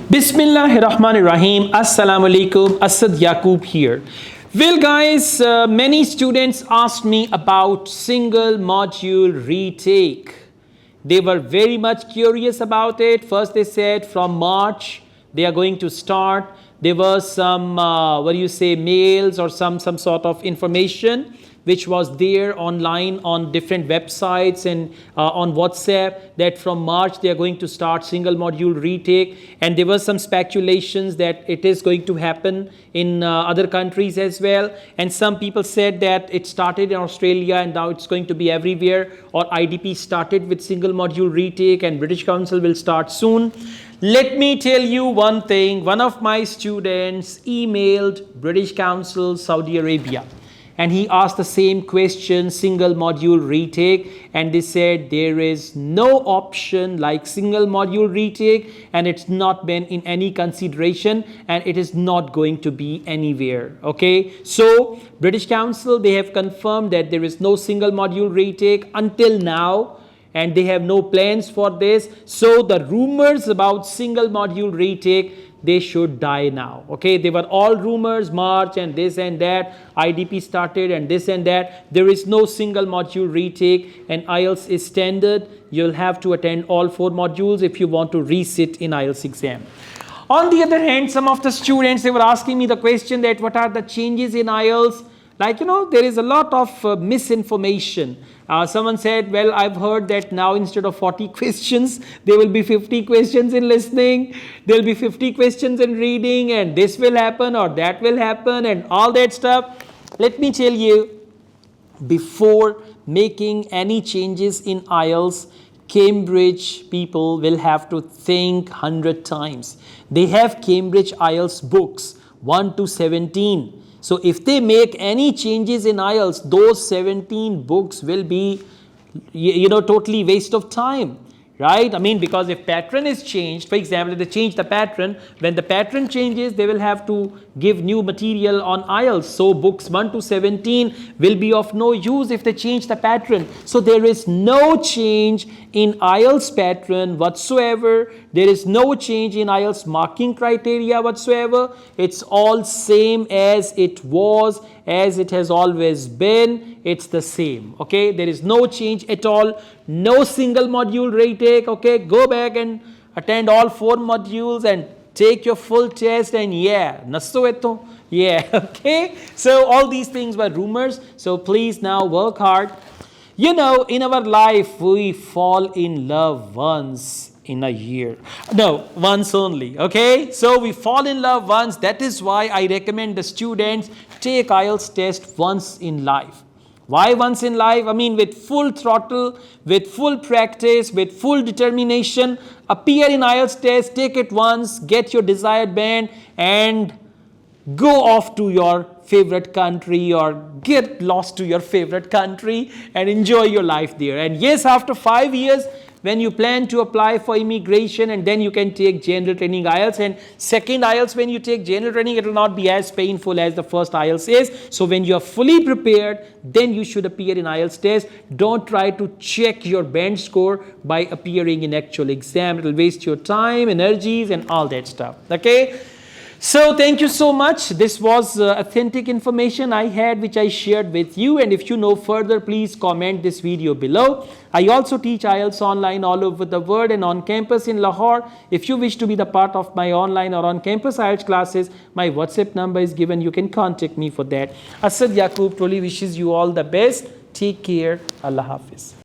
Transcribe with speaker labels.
Speaker 1: Bismillahirrahmanirrahim. Assalamu alaikum. Asad Yaqub here. Well, guys, many students asked me about single module retake. They were very much curious about it. First, they said from March they are going to start. There was some, mails or some sort of information which was there online on different websites and on WhatsApp that from March they are going to start single module retake, and there were some speculations that it is going to happen in other countries as well, and some people said that it started in Australia and now it's going to be everywhere, or IDP started with single module retake and British Council will start soon. Let me tell you one thing. One of my students emailed British Council Saudi Arabia, and he asked the same question, single module retake, and they said there is no option like single module retake, and it's not been in any consideration, and it is not going to be anywhere. Okay, so British Council, they have confirmed that there is no single module retake until now, and they have no plans for this. So the rumors about single module retake, they should die now. Okay, they were all rumors, March and this and that, IDP started and this and that. There is no single module retake, and IELTS is standard. You'll have to attend all 4 modules if you want to resit in IELTS exam. On the other hand, some of the students, they were asking me the question that what are the changes in IELTS? Like, there is a lot of misinformation. Someone said, well, I've heard that now instead of 40 questions, there will be 50 questions in listening, there will be 50 questions in reading, and this will happen or that will happen and all that stuff. Let me tell you, before making any changes in IELTS, Cambridge people will have to think 100 times. They have Cambridge IELTS books 1 to 17. So if they make any changes in IELTS, those 17 books will be, totally waste of time, right? I mean, because if pattern is changed, for example, if they change the pattern, when the pattern changes, they will have to give new material on IELTS. So books 1 to 17 will be of no use if they change the pattern. So there is no change in IELTS pattern whatsoever. There is no change in IELTS marking criteria whatsoever. It's all same as it was, as it has always been. It's the same. Okay, there is no change at all. No single module retake. Okay, go back and attend all 4 modules and take your full test, and okay. So all these things were rumors. So please now work hard. In our life we fall in love once in a year. No, once only. Okay, so we fall in love once. That is why I recommend the students take IELTS test once in life. Why once in life? I mean, with full throttle, with full practice, with full determination, appear in IELTS test, take it once, get your desired band, and go off to your favorite country or get lost to your favorite country and enjoy your life there. And yes, after 5 years, when you plan to apply for immigration, and then you can take general training IELTS, and second IELTS, when you take general training, it will not be as painful as the first IELTS is. So when you are fully prepared, then you should appear in IELTS test. Don't try to check your band score by appearing in actual exam. It will waste your time, energies, and all that stuff. Okay. So thank you so much. This was authentic information I had, which I shared with you. And if you know further, please comment this video below. I also teach IELTS online all over the world and on campus in Lahore. If you wish to be the part of my online or on campus IELTS classes, my WhatsApp number is given. You can contact me for that. Asad Yaqub truly wishes you all the best. Take care. Allah Hafiz.